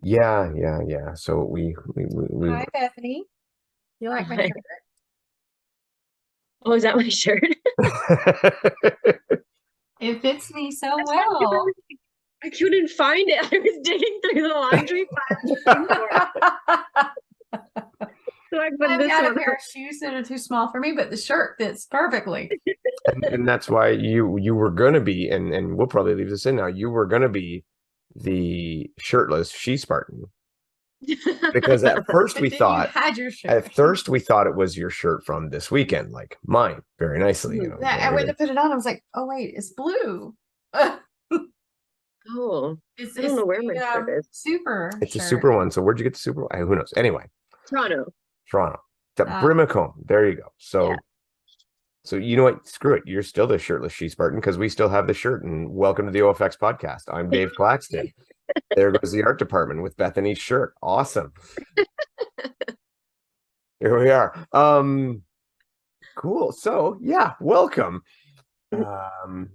Yeah. So we Hi, Bethany. You like my shirt? Oh, is that my shirt? It fits me so well. I couldn't find it. I was digging through the laundry pile looking for it. So I put I've this got a one pair on. of shoes that are too small for me, but the shirt fits perfectly. and that's why you were gonna be, and we'll probably leave this in now. You were gonna be the shirtless she Spartan because at first we But then you thought had your shirt. it was your shirt from this weekend, like mine, very nicely, Yeah, I went to put it on. I was like, oh wait, it's blue. Oh, It's I don't know where my the shirt is. super It's a shirt. super one. So where'd you get the super one? Who knows? Anyway, Toronto. Toronto. The Uh, Brimacombe. There you go. Yeah. So you know what? Screw it. You're still the shirtless she Spartan because we still have the shirt. And welcome to the OFX podcast. I'm Dave Claxton. There goes the art department with Bethany's shirt. Awesome. Here we are. Cool. So yeah, welcome. Um,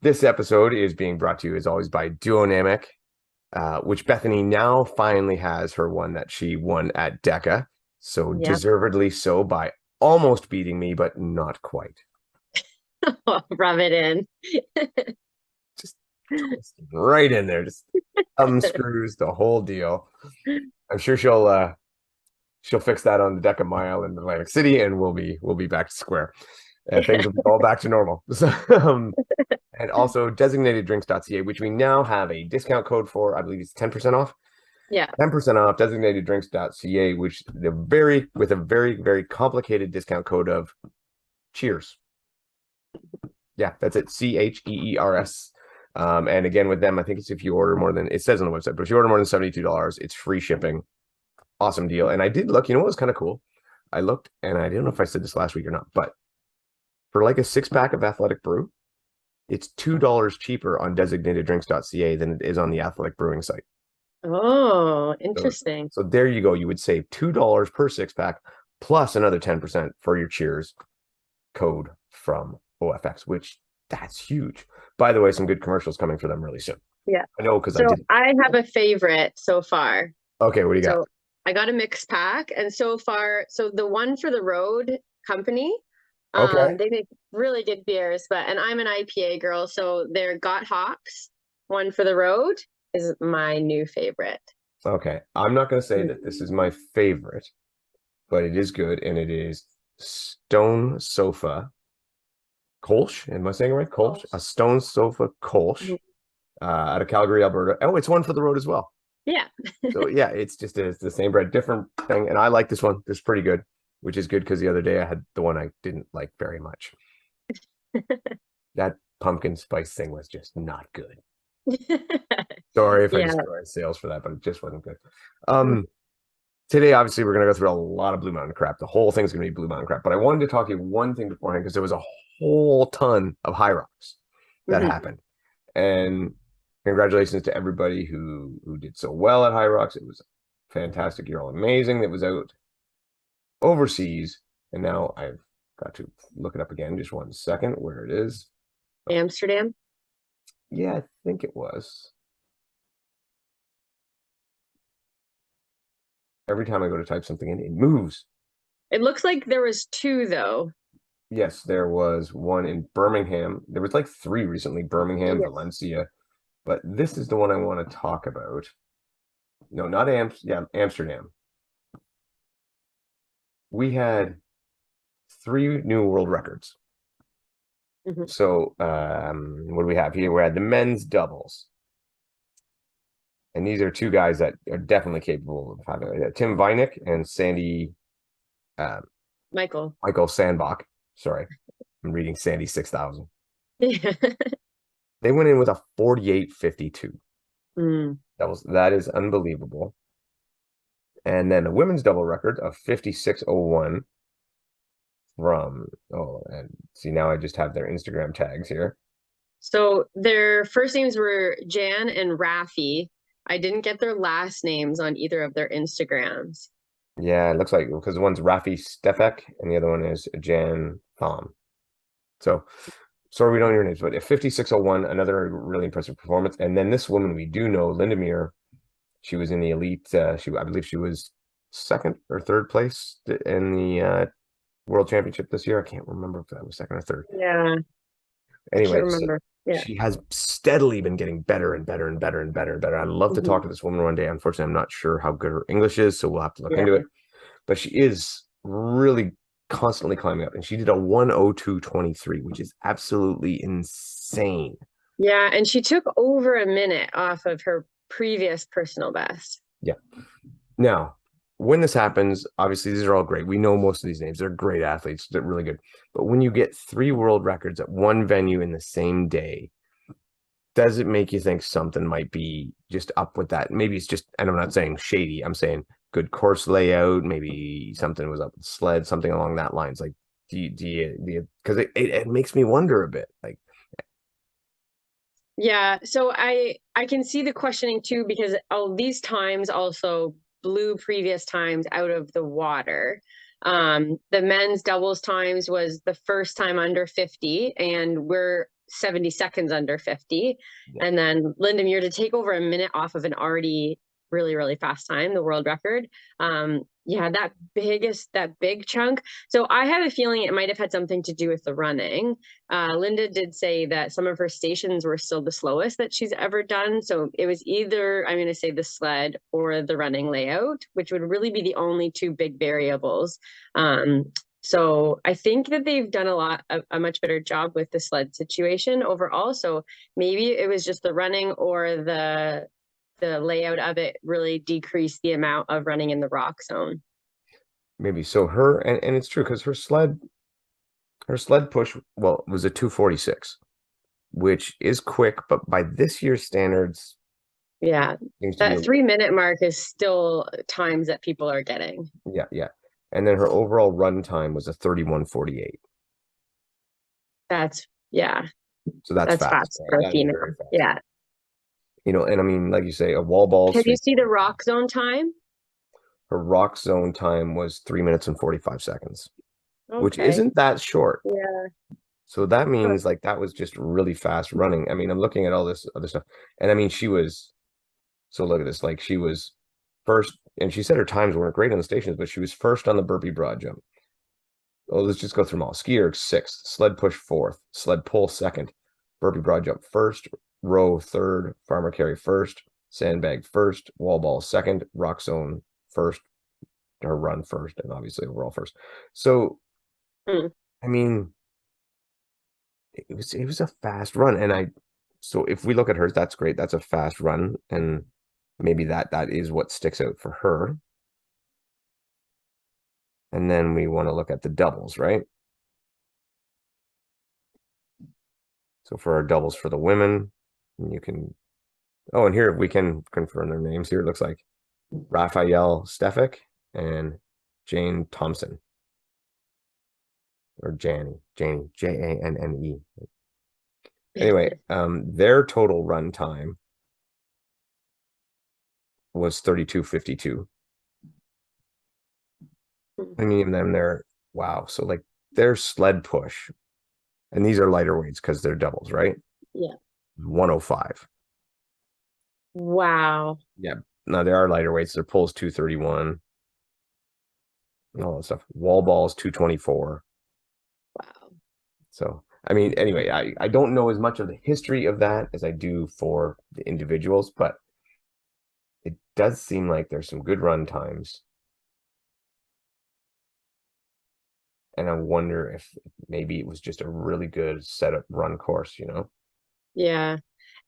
this episode is being brought to you as always by Duonamic, which Bethany now finally has her one that she won at DECA. So Yep. deservedly so by almost beating me, but not quite. Rub it in. Just right in there, just screws the whole deal. I'm sure she'll fix that on the DECA mile in Atlantic City, and we'll be back to square. And things will be all back to normal. So, and also Designateddrinks.ca, which we now have a discount code for. I believe it's 10% off. Yeah. 10% off Designateddrinks.ca, with a very, very complicated discount code of cheers. Yeah, that's it. CHEERS. And again, with them, I think it's if you order more than, it says on the website, but if you order more than $72, it's free shipping. Awesome deal. And I did look, what was kind of cool? I looked, and I didn't know if I said this last week or not, but for like a 6-pack of Athletic Brew, it's $2 cheaper on Designateddrinks.ca than it is on the Athletic Brewing site. Oh, interesting. So there you go. You would save $2 per 6-pack plus another 10% for your cheers code from OFX, which that's huge. By the way, some good commercials coming for them really soon. Yeah. I know because So I did. I have a favorite so far. Okay, what do you got? So I got a mixed pack, and so far, so the one for the road company, Okay. they make really good beers, and I'm an IPA girl, so their Got Hops one for the road is my new favorite. Okay. I'm not going to say that this is my favorite, but it is good, and it is Stone Sofa Kolsch. Am I saying it right? Kolsch? A Stone Sofa Kolsch out of Calgary, Alberta. Oh, it's one for the road as well. Yeah. So yeah, it's the same bread, different thing. And I like this one. This is pretty good, which is good because the other day I had the one I didn't like very much. That pumpkin spice thing was just not good. Sorry if I destroyed sales for that, but it just wasn't good. Today, obviously, we're going to go through a lot of Blue Mountain crap. The whole thing's going to be Blue Mountain crap. But I wanted to talk to you one thing beforehand because there was a whole ton of high rocks that happened. And congratulations to everybody who did so well at High Rocks. It was fantastic. You're all amazing. That was out overseas. And now I've got to look it up again. Just one second where it is. Amsterdam? Yeah, I think it was. Every time I go to type something in, it moves. It looks like there was 2, though. Yes, there was one in Birmingham. There was like 3 recently, Birmingham, Valencia. But this is the one I want to talk about. No, not Amsterdam. We had 3 new world records. So what do we have here? We had the men's doubles. And these are 2 guys that are definitely capable of having Tim Weinig and Sandy Michael Sandbach. Sorry, I'm reading Sandy 6000. Yeah. They went in with a 48.52. Mm. That is unbelievable. And then a women's double record of 56.01 from and see, now I just have their Instagram tags here. So their first names were Jan and Rafi. I didn't get their last names on either of their Instagrams. Yeah, it looks like because one's Rafi Stefek and the other one is Jan Thom. So sorry we don't know your names, but at 56.01, another really impressive performance. And then this woman we do know, Linda Muir, She was in the elite. I believe she was second or third place in the World Championship this year. I can't remember if that was second or third. Yeah, I can't Anyway, remember. Yeah. she has steadily been getting better and better and better and better and better. I'd love to talk to this woman one day. Unfortunately, I'm not sure how good her English is, so we'll have to look into it. But she is really constantly climbing up, and she did a 1:02:23, which is absolutely insane. Yeah, and she took over a minute off of her previous personal best. Yeah. Now, when this happens, obviously these are all great. We know most of these names. They're great athletes. They're really good. But when you get 3 world records at one venue in the same day, does it make you think something might be just up with that? Maybe it's just, and I'm not saying shady, I'm saying good course layout, maybe something was up with the sled, something along that lines. Like, do you, because it makes me wonder a bit. Like, yeah, so I can see the questioning too, because all these times also blew previous times out of the water. The men's doubles times was the first time under 50, and we're 70 seconds under 50. Yeah. And then Linda Muir to take over a minute off of an already really, really fast time, the world record. Yeah, that big chunk. So I have a feeling it might have had something to do with the running. Linda did say that some of her stations were still the slowest that she's ever done. So it was either, I'm going to say the sled or the running layout, which would really be the only 2 big variables. So I think that they've done a much better job with the sled situation overall. So maybe it was just the running, or the layout of it really decreased the amount of running in the rock zone. Maybe. So her, and it's true, because her sled push, well, was a 2:46, which is quick, but by this year's standards, yeah, that 3-minute mark is still times that people are getting. Yeah. And then her overall run time was a 31:48. That's, yeah. So that's fast for a female. Yeah. You know, and I mean, like you say, a wall ball. Have you seen the rock zone time? Her rock zone time was 3 minutes and 45 seconds, which Okay. isn't that short. Yeah. So that means like that was just really fast running. I mean, I'm looking at all this other stuff, and I mean, so look at this, like she was first, and she said her times weren't great on the stations, but she was first on the burpee broad jump. Oh, let's just go through them all. Ski erg 6th, sled push 4th, sled pull 2nd, burpee broad jump 1st, row 3rd, farmer carry 1st, sandbag 1st, wall ball 2nd, rock zone 1st, her run 1st, and obviously overall 1st. So, I mean, it was a fast run, and so if we look at hers, that's great. That's a fast run, and maybe that is what sticks out for her. And then we want to look at the doubles, right? So for our doubles for the women, you can, oh, and here we can confirm their names here. It looks like Raphael Stefik and Jane Thompson, or Janie, Janne. Anyway, their total run time was 32:52. I mean, and then they're, wow. So like their sled push, and these are lighter weights because they're doubles, right? Yeah. 105. Wow. Yeah. Now there are lighter weights. Their pull is 231. And all that stuff. Wall ball is 224. Wow. So, I mean, anyway, I don't know as much of the history of that as I do for the individuals, but it does seem like there's some good run times. And I wonder if maybe it was just a really good setup run course, you know? Yeah.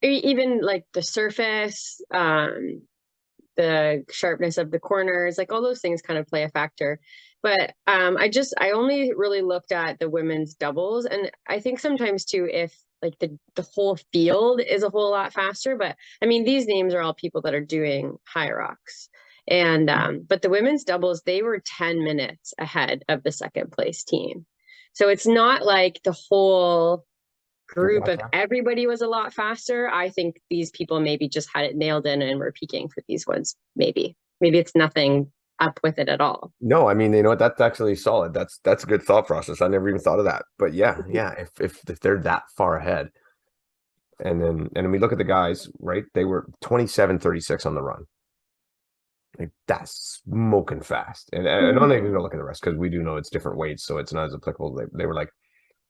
Even like the surface, the sharpness of the corners, like all those things kind of play a factor. But I only really looked at the women's doubles. And I think sometimes too, if like the whole field is a whole lot faster, but I mean, these names are all people that are doing high rocks. And but the women's doubles, they were 10 minutes ahead of the second place team. So it's not like the whole group of everybody was a lot faster. I think these people maybe just had it nailed in and were peaking for these ones. Maybe it's nothing up with it at all. No, I mean, you know what? That's actually solid. That's a good thought process. I never even thought of that. But yeah. If they're that far ahead, and then we look at the guys, right? They were 27:36 on the run. Like that's smoking fast. And I'm not even gonna look at the rest because we do know it's different weights, so it's not as applicable. They were like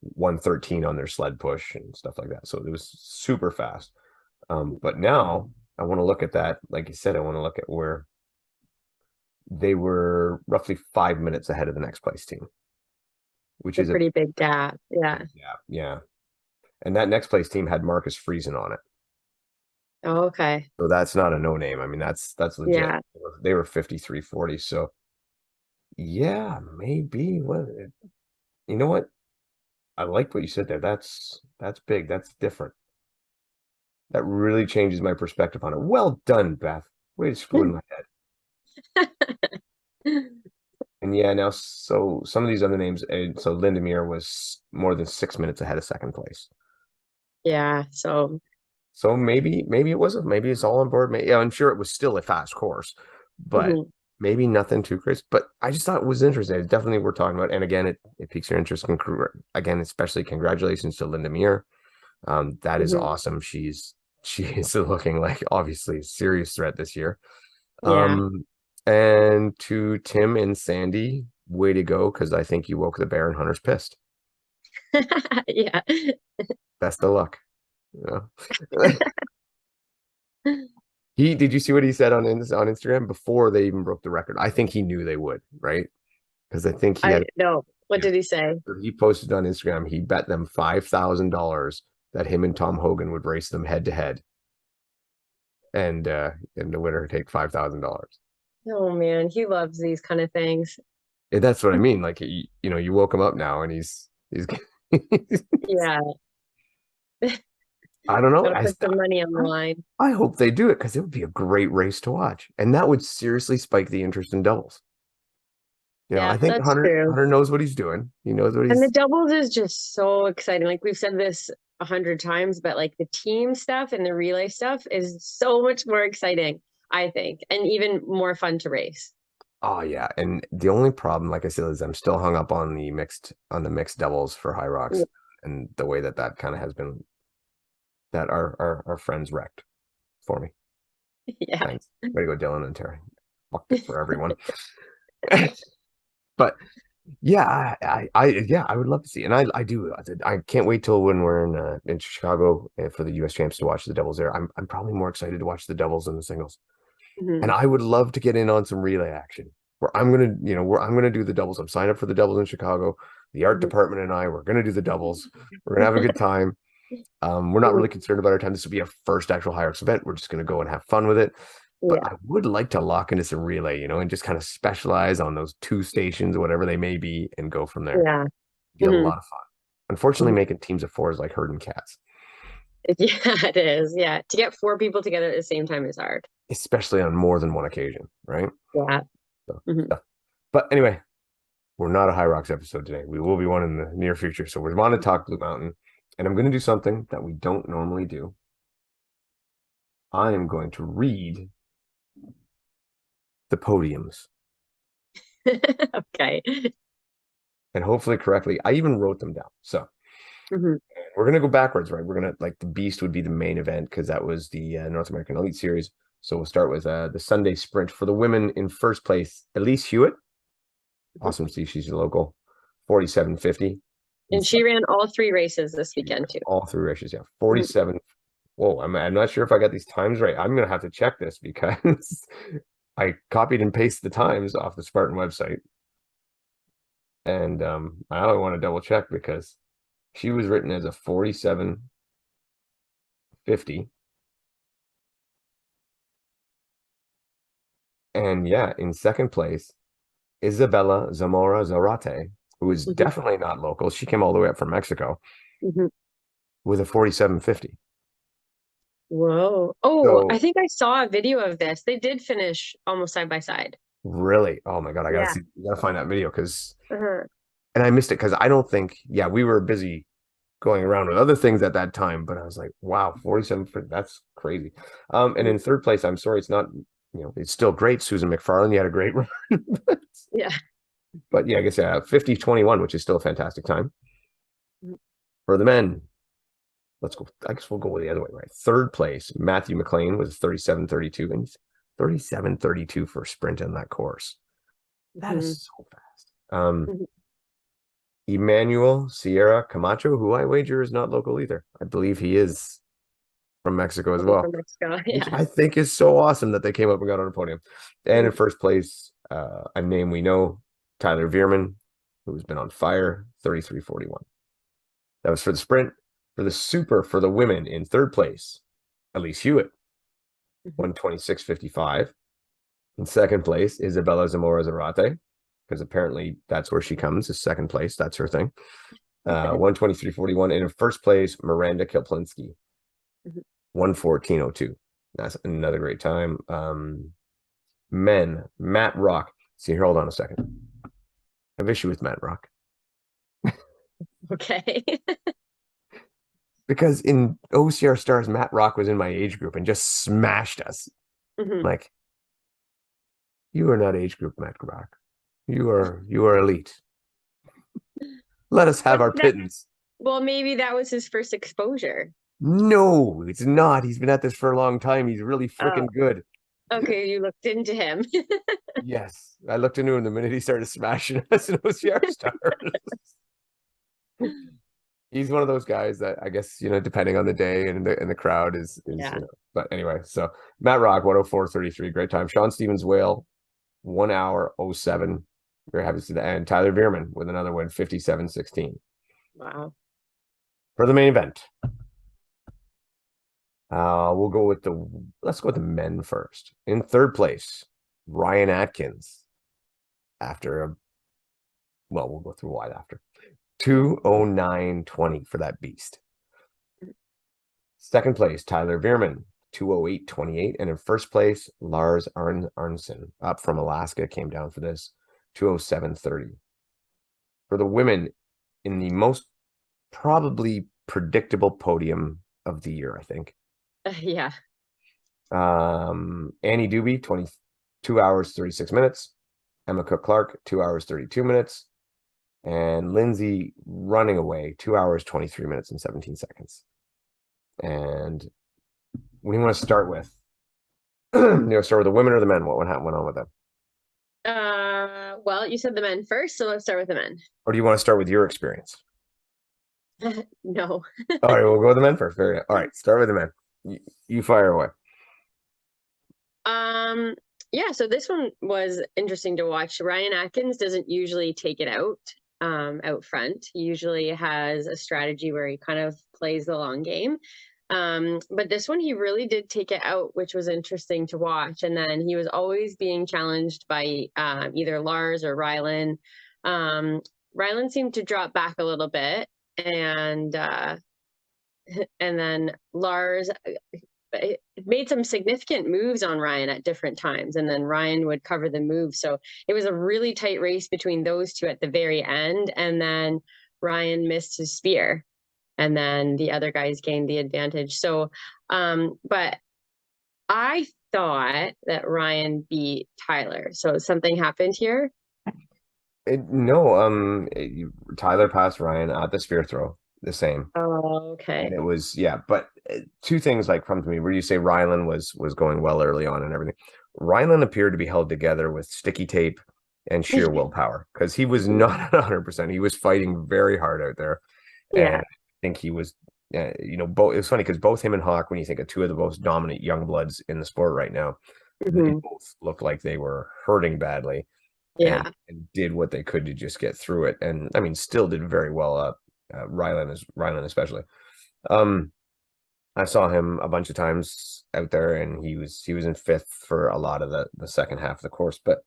113 on their sled push and stuff like that. So it was super fast. But now I want to look at that. Like you said, I want to look at where they were roughly 5 minutes ahead of the next place team, which It's is a pretty big gap. Yeah. yeah. And that next place team had Marcus Friesen on it. Oh, okay. So that's not a no name. I mean, that's legit. Yeah. They were 53:40. So yeah, maybe. What you know what? I like what you said there. That's big. That's different. That really changes my perspective on it. Well done, Beth. Way to screw in my head. And yeah, now so some of these other names. So Lindemir was more than 6 minutes ahead of second place. Yeah. So maybe it wasn't. Maybe it's all on board. Yeah, I'm sure it was still a fast course, but maybe nothing too crazy. But I just thought it was interesting. It's definitely worth talking about. And again, it piques your interest. Again, especially congratulations to Lindemir. That is awesome. She is looking like obviously a serious threat this year. yeah. And to Tim and Sandy, way to go, because I think you woke the bear and Hunter's pissed. Yeah. Best of luck. Did you see what he said on Instagram before they even broke the record? I think he knew they would, right? Because I think he had no. What did he say? he posted on Instagram, he bet them $5,000 that him and Tom Hogan would race them head to head. And the winner would take $5,000. Oh man, he loves these kind of things. And that's what I mean. Like you woke him up now and he's Yeah. I don't know. Gotta put some money on the line. I hope they do it because it would be a great race to watch. And that would seriously spike the interest in doubles. Yeah, I think that's Hunter true. knows what he's doing. He knows what And the he's doubles is just so exciting. Like we've said this 100 times, but like the team stuff and the relay stuff is so much more exciting, I think, and even more fun to race. Oh yeah. And the only problem, like I said, is I'm still hung up on the mixed doubles for High Rocks and the way that kind of has been that our friends wrecked for me. Yeah. Thanks. Way to go, Dylan and Terry. Fucked it for everyone. But yeah, I would love to see, and I do. I can't wait till when we're in Chicago for the U.S. champs to watch the doubles there. I'm probably more excited to watch the doubles than the singles, and I would love to get in on some relay action where I'm gonna do the doubles. I'm signed up for the doubles in Chicago. The art department and we're gonna do the doubles. We're gonna have a good time. We're not really concerned about our time. This will be our first actual High Rocks event. We're just gonna go and have fun with it. But I would like to lock into some relay, and just kind of specialize on those two stations or whatever they may be and go from there. Yeah. Be a lot of fun. Unfortunately, making teams of 4 is like herding cats. Yeah, it is. Yeah. To get 4 people together at the same time is hard. Especially on more than one occasion, right? Yeah. So, But anyway, we're not a High Rocks episode today. We will be one in the near future. So we want to talk Blue Mountain. And I'm going to do something that we don't normally do. I am going to read the podiums. Okay. And hopefully correctly. I even wrote them down. So we're going to go backwards, right? We're going to, like, the Beast would be the main event because that was the North American Elite Series. So we'll start with the Sunday Sprint. For the women, in first place, Elise Hewitt. Awesome to see she's a local. 47.50. And she ran all 3 races this weekend too. All 3 races, yeah. 47. Whoa, I'm not sure if I got these times right. I'm going to have to check this because I copied and pasted the times off the Spartan website. And I don't want to double check because she was written as a 47.50. And yeah, in second place, Isabella Zamora Zarate, who is definitely not local. She came all the way up from Mexico with a 47.50. Whoa. Oh, So, I think I saw a video of this. They did finish almost side by side. really? Oh my God, I gotta see. You gotta find that video because, Uh-huh. and I missed it because I don't think. Yeah, we were busy going around with other things at that time, but I was like, wow, 47. That's crazy. And in third place, I'm sorry, it's not. It's still great. Susan McFarlane, you had a great run. Yeah. But yeah, I guess 50-21, which is still a fantastic time. For the men, let's go. I guess we'll go the other way, right? Third place, Matthew McLean was 37.32, and 37:32 for a sprint on that course. That is so fast. Mhm. Emmanuel Sierra Camacho, who I wager is not local either. I believe he is from Mexico as well, From Mexico, which yeah. I think is so awesome that they came up and got on a podium. And in Mhm. first place, a name we know, Tyler Veerman, who's been on fire, 33:41. That was for the sprint. For the super, for the women, in third place, Elise Hewitt, 1:26:55. In second place, Isabella Zamora Zarate, because apparently that's where she comes, is second place. That's her thing. 1:23:41. And in first place, Miranda Kilplinski, 1:14:02. That's another great time. Men, Matt Rock. See here, hold on a second. I have issue with Matt Rock. Okay. Because in OCR Stars, Matt Rock was in my age group and just smashed us. Like, you are not age group, Matt Rock. You are elite. Let us have our pittance. Well, maybe that was his first exposure. No, it's not. He's been at this for a long time. He's really freaking good. Okay, you looked into him. Yes, I looked into him the minute he started smashing us in OCR Stars. He's one of those guys that I guess, depending on the day and the crowd is Yeah. But anyway, so Matt Rock, 1:04:33, great time. Sean Stevens Whale, 1:07. Very happy to see that. And Tyler Veerman with another win, 57:16. Wow. For the main event. Let's go with the men first. In third place, Ryan Atkins. We'll go through wide after. 2:09:20 for that beast. Second place, Tyler Veerman, 2:08:28. And in first place, Lars Arnson, up from Alaska, came down for this, 2:07:30. For the women, in the most probably predictable podium of the year, I think. Yeah. Annie Doobie, 22 hours, 36 minutes. Emma Cook Clark, 2 hours, 32 minutes. And Lindsay running away, 2 hours, 23 minutes and 17 seconds. And what do you want to start with? Start with the women or the men? What went on with them? Well, you said the men first, so let's start with the men. Or do you want to start with your experience? No. All right, we'll go with the men first. Very good. All right, start with the men. You fire away. Yeah, so this one was interesting to watch. Ryan Atkins doesn't usually take it out front. He usually has a strategy where he kind of plays the long game. But this one, he really did take it out, which was interesting to watch. And then he was always being challenged by either Lars or Rylan. Rylan seemed to drop back a little bit, and then Lars made some significant moves on Ryan at different times, and then Ryan would cover the move. So it was a really tight race between those two at the very end, and then Ryan missed his spear, and then the other guys gained the advantage. So, but I thought that Ryan beat Tyler. So something happened here. No, Tyler passed Ryan at the spear throw, the same. Oh, okay. And it was, yeah, but two things like come to me where you say Rylan was going well early on and everything. Rylan appeared to be held together with sticky tape and sheer willpower because he was not at 100%. He was fighting very hard out there. Yeah. And I think he was, both. It's funny because both him and Hawk, when you think of two of the most dominant young bloods in the sport right now, they both looked like they were hurting badly. Yeah. And did what they could to just get through it. And I mean, still did very well. Rylan especially. I saw him a bunch of times out there, and he was in fifth for a lot of the second half of the course. But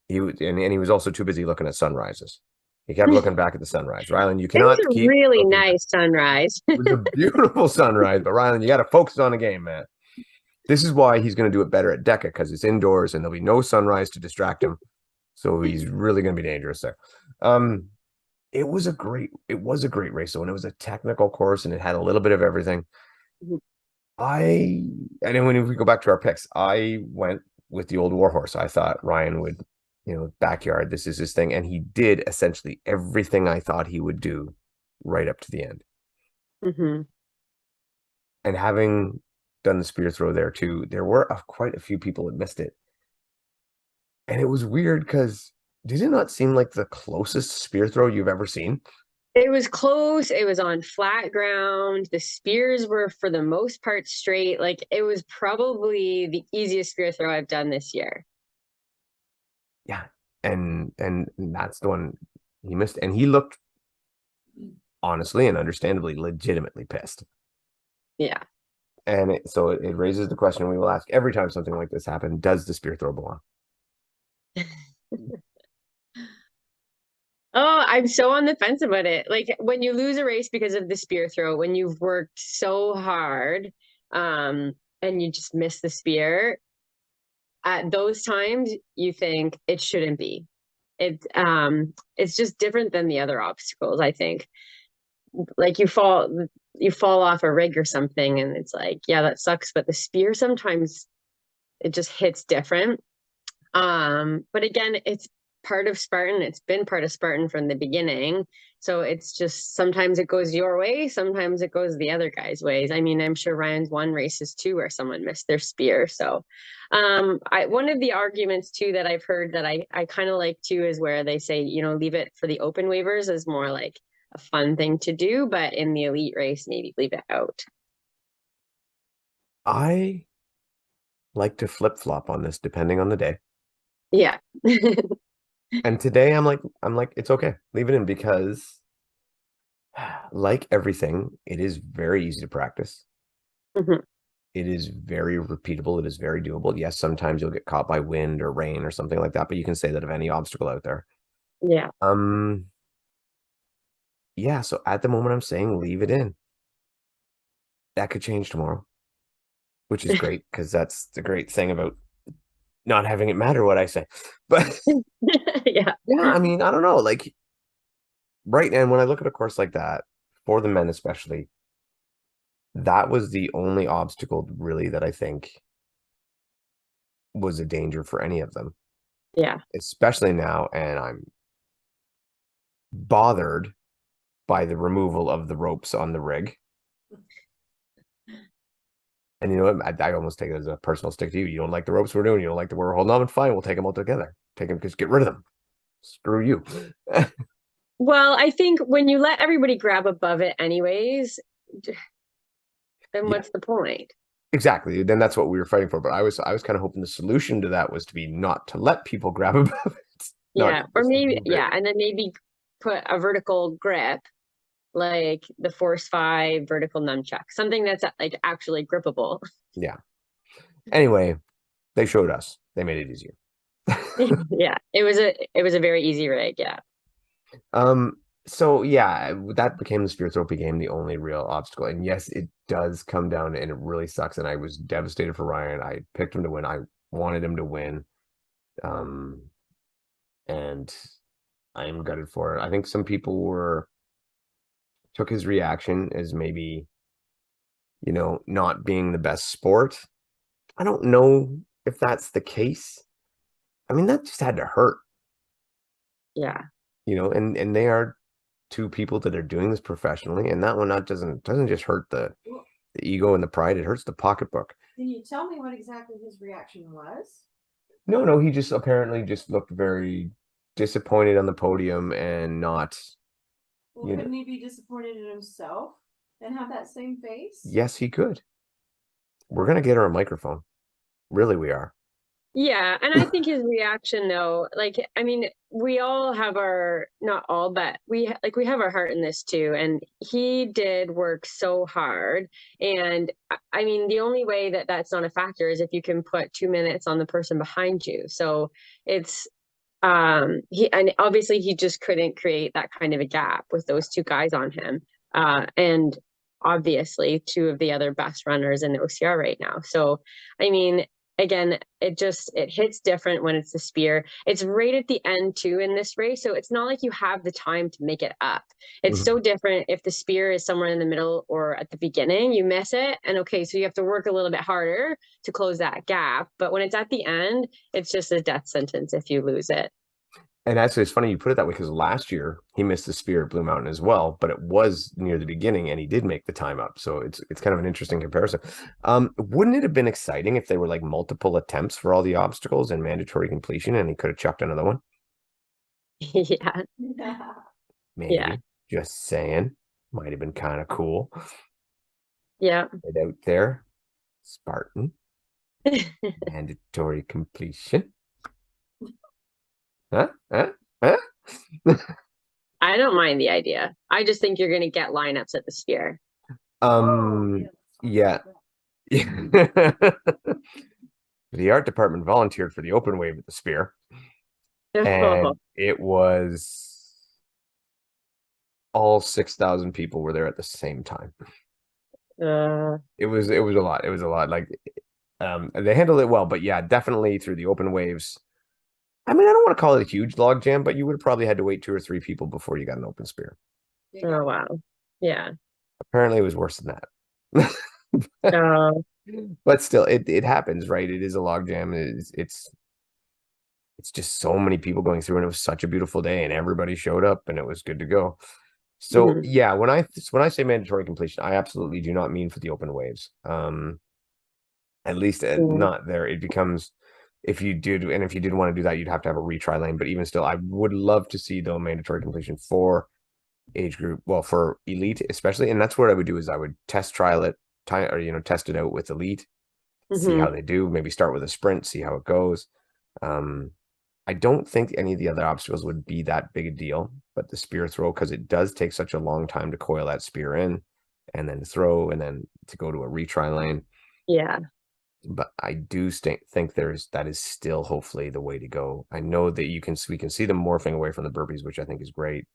he was also too busy looking at sunrises. He kept looking back at the sunrise. Rylan, you cannot It was a keep really nice sunrise. It was a beautiful sunrise, but Rylan, you got to focus on the game, man. This is why he's going to do it better at DECA because it's indoors and there'll be no sunrise to distract him. So he's really going to be dangerous there. It was a great race though, and it was a technical course and it had a little bit of everything. And then when we go back to our picks, I went with the old warhorse. I thought Ryan would, backyard, this is his thing. And he did essentially everything I thought he would do right up to the end. And having done the spear throw there too, there were quite a few people that missed it. And it was weird because did it not seem like the closest spear throw you've ever seen? It was close. It was on flat ground. The spears were for the most part straight. Like it was probably the easiest spear throw I've done this year. Yeah. And that's the one he missed. And he looked honestly and understandably legitimately pissed. Yeah. And so it raises the question we will ask every time something like this happens: does the spear throw belong? Oh, I'm so on the fence about it. Like when you lose a race because of the spear throw, when you've worked so hard, and you just miss the spear, at those times you think it shouldn't be. It's just different than the other obstacles, I think. Like you fall off a rig or something and it's like, yeah, that sucks, but the spear sometimes it just hits different. But again, it's part of Spartan. It's been part of Spartan from the beginning. So it's just sometimes it goes your way, sometimes it goes the other guy's ways. I mean, I'm sure Ryan's won races too where someone missed their spear. So one of the arguments too that I've heard that I kind of like too is where they say, leave it for the open waivers is more like a fun thing to do, but in the elite race, maybe leave it out. I like to flip-flop on this depending on the day. Yeah. And today I'm like, it's okay. Leave it in because like everything, it is very easy to practice. Mhm. It is very repeatable. It is very doable. Yes, sometimes you'll get caught by wind or rain or something like that, but you can say that of any obstacle out there. Yeah. Yeah, so at the moment I'm saying leave it in. That could change tomorrow, which is great because that's the great thing about not having it matter what I say. But Yeah. yeah, I mean, I don't know. Like right now, when I look at a course like that, for the men especially, that was the only obstacle really that I think was a danger for any of them. Yeah. Especially now, and I'm bothered by the removal of the ropes on the rig. And you know what? I almost take it as a personal stick to you. You don't like the ropes we're doing. You don't like the we're holding them. Fine, we'll take them all together. Take them, just get rid of them. Screw you. Well, I think when you let everybody grab above it anyways, then what's the point? Exactly. Then that's what we were fighting for. But I was kind of hoping the solution to that was to be not to let people grab above it. Yeah. Or maybe, yeah. And then maybe put a vertical grip, like the Force 5 vertical nunchuck, something that's like actually grippable. Yeah. Anyway, they showed us. They made it easier. Yeah. It was a very easy rig. Yeah. So yeah, that became the spear throw became the only real obstacle. And yes, it does come down and it really sucks. And I was devastated for Ryan. I picked him to win. I wanted him to win. And I am gutted for it. I think some people took his reaction as maybe, not being the best sport. I don't know if that's the case. I mean, that just had to hurt. Yeah. And they are two people that are doing this professionally, and that one doesn't just hurt the ego and the pride, it hurts the pocketbook. Can you tell me what exactly his reaction was? No, he just apparently just looked very disappointed on the podium and not. Well, couldn't he be disappointed in himself and have that same face? Yes, he could. We're gonna get her a microphone. Really, we are. Yeah, and I think his reaction though, like I mean, we all have not all, but we have our heart in this too. And he did work so hard. And I mean, the only way that that's not a factor is if you can put 2 minutes on the person behind you. So it's and obviously he just couldn't create that kind of a gap with those two guys on him. And obviously two of the other best runners in the OCR right now. So I mean, again, it hits different when it's the spear. It's right at the end too in this race. So it's not like you have the time to make it up. It's so different if the spear is somewhere in the middle or at the beginning, you miss it. And okay, so you have to work a little bit harder to close that gap. But when it's at the end, it's just a death sentence if you lose it. And actually, it's funny you put it that way because last year he missed the spear at Blue Mountain as well, but it was near the beginning and he did make the time up. So it's kind of an interesting comparison. Wouldn't it have been exciting if they were like multiple attempts for all the obstacles and mandatory completion and he could have chucked another one? Yeah. Maybe. Yeah. Just saying. Might have been kind of cool. Yeah. Right out there. Spartan. Mandatory completion. Huh? Huh? Huh? I don't mind the idea. I just think you're going to get lineups at the Sphere. Yeah. The art department volunteered for the open wave at the Spear, and it was all 6,000 people were there at the same time. It was a lot. It was a lot. Like, they handled it well, but yeah, definitely through the open waves. I mean, I don't want to call it a huge log jam, but you would have probably had to wait 2 or 3 people before you got an open Spear. Oh, wow. Yeah. Apparently, it was worse than that. But still, it happens, right? It is a log jam. It's just so many people going through, and it was such a beautiful day, and everybody showed up, and it was good to go. So yeah, when I say mandatory completion, I absolutely do not mean for the open waves. At least not there. It becomes if you did want to do that, you'd have to have a retry lane. But even still, I would love to see though mandatory completion for age group, well, for elite especially, and that's what I would do is I would test trial it, or test it out with elite, see how they do. Maybe start with a sprint, see how it goes. I don't think any of the other obstacles would be that big a deal, but the spear throw, because it does take such a long time to coil that spear in and then throw and then to go to a retry lane. Yeah. But I do think that is still hopefully the way to go. I know that we can see them morphing away from the burpees, which I think is great.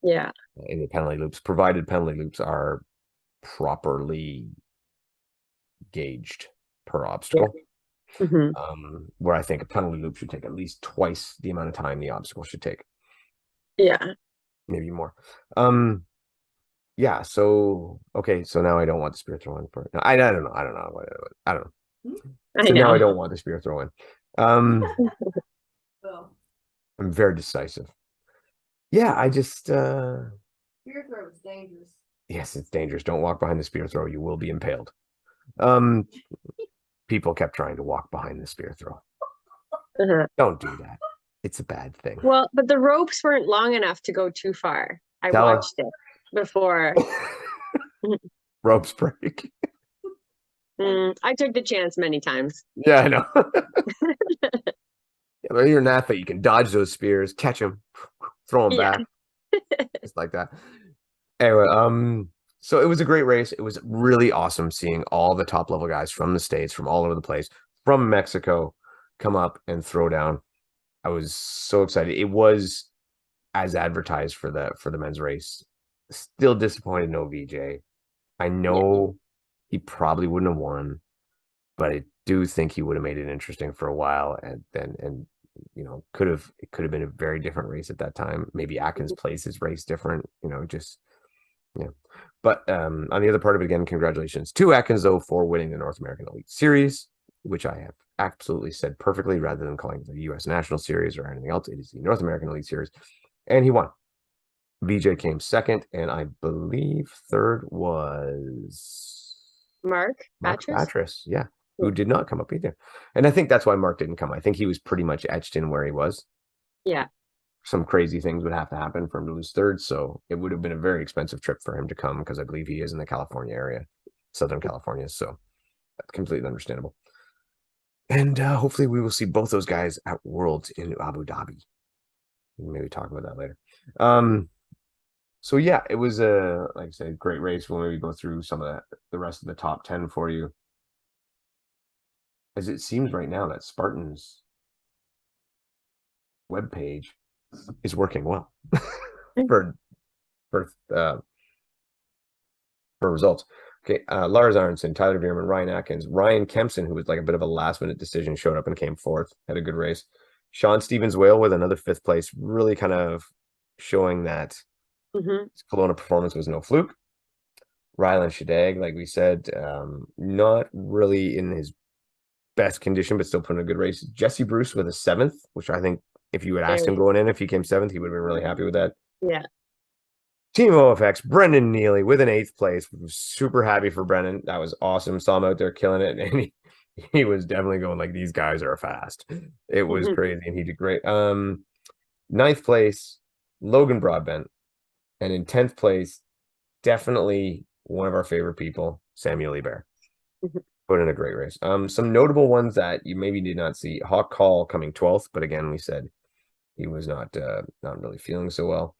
Yeah. In the penalty loops, provided penalty loops are properly gauged per obstacle. Where I think a penalty loop should take at least twice the amount of time the obstacle should take. Yeah. Maybe more. Yeah, so okay, so now I don't want the spear throwing for no, I don't know. I don't know. So now I don't want the spear throwing. I'm very decisive. Yeah, I just spear throw is dangerous. Yes, it's dangerous. Don't walk behind the spear throw. You will be impaled. People kept trying to walk behind the spear throw. Don't do that. It's a bad thing. Well, but the ropes weren't long enough to go too far. I watched it before. Ropes break. I took the chance many times. Yeah, I know. Yeah, but you're an athlete. You can dodge those spears, catch them, throw them back. Just like that. Anyway, so it was a great race. It was really awesome seeing all the top level guys from the States, from all over the place, from Mexico, come up and throw down. I was so excited. It was as advertised for the men's race. Still disappointed no VJ. I know he probably wouldn't have won, but I do think he would have made it interesting for a while, and could have been a very different race at that time. Maybe Atkins plays his race different, just. Yeah. But on the other part of it, again, congratulations to Atkins, though, for winning the North American Elite Series, which I have absolutely said perfectly rather than calling it the U.S. National Series or anything else. It is the North American Elite Series. And he won. VJ came second, and I believe third was Mark Patras, yeah, who did not come up either. And I think that's why Mark didn't come. I think he was pretty much etched in where he was. Yeah. Some crazy things would have to happen for him to lose third, so it would have been a very expensive trip for him to come because I believe he is in the California area, Southern California, so that's completely understandable. And hopefully we will see both those guys at Worlds in Abu Dhabi. We'll maybe talk about that later. So yeah, it was a, like I said, great race. We'll maybe go through some of the rest of the top 10 for you. As it seems right now that Spartan's webpage is working well for results. Okay, Lars Aronson, Tyler Veerman, Ryan Atkins, Ryan Kempson, who was like a bit of a last minute decision, showed up and came fourth, had a good race. Sean Stevens Whale with another 5th place, really kind of showing that his Kelowna performance was no fluke. Rylan Shadag, like we said, not really in his best condition, but still putting a good race. Jesse Bruce with a 7th, which I think If you had asked him going in, if he came 7th, he would have been really happy with that. Yeah. Team OFX, Brendan Neely with an 8th place. We were super happy for Brendan. That was awesome. Saw him out there killing it, and he was definitely going like, these guys are fast. It was crazy, and he did great. 9th place, Logan Broadbent, and in 10th place, definitely one of our favorite people, Samuel Ebert. Put in a great race. Some notable ones that you maybe did not see. Hawk Call coming 12th, but again, we said he was not really feeling so well.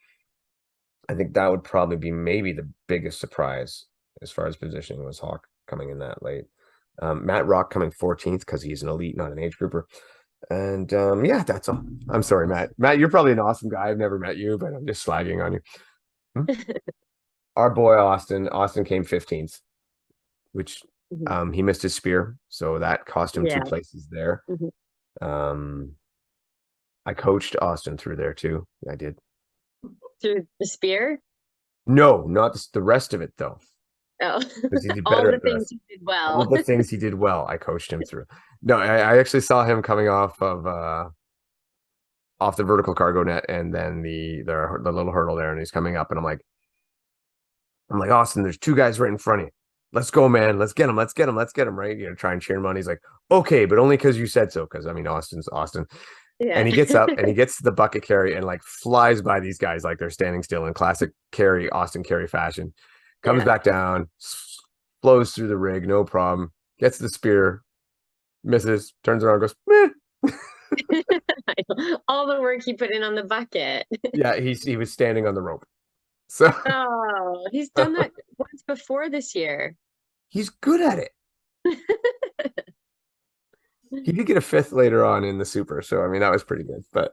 I think that would probably be maybe the biggest surprise as far as positioning was Hawk coming in that late. Matt Rock coming 14th because he's an elite, not an age grouper. And yeah, that's all. I'm sorry, Matt. Matt, you're probably an awesome guy. I've never met you, but I'm just slagging on you. Our boy Austin. Austin came 15th, which he missed his spear, so that cost him 2 places there. I coached Austin through there too. I did. Through the spear? No, not the rest of it though. Oh, He did all better the things he did well. All the things he did well, I coached him through. No, I actually saw him coming off the vertical cargo net, and then the little hurdle there, and he's coming up, and I'm like, Austin, there's 2 guys right in front of you. Let's go, man. Let's get him. Let's get him. Let's get him. Right? You know, try and cheer him on. He's like, okay, but only because you said so. Because I mean, Austin's Austin. Yeah. And he gets up and he gets to the bucket carry and like flies by these guys like they're standing still in classic Austin Carey fashion. Comes back down, flows through the rig, no problem. Gets the spear, misses, turns around, goes, meh. All the work he put in on the bucket. Yeah, he was standing on the rope. So he's done that once before this year. He's good at it. He did get a 5th later on in the Super, so I mean that was pretty good. But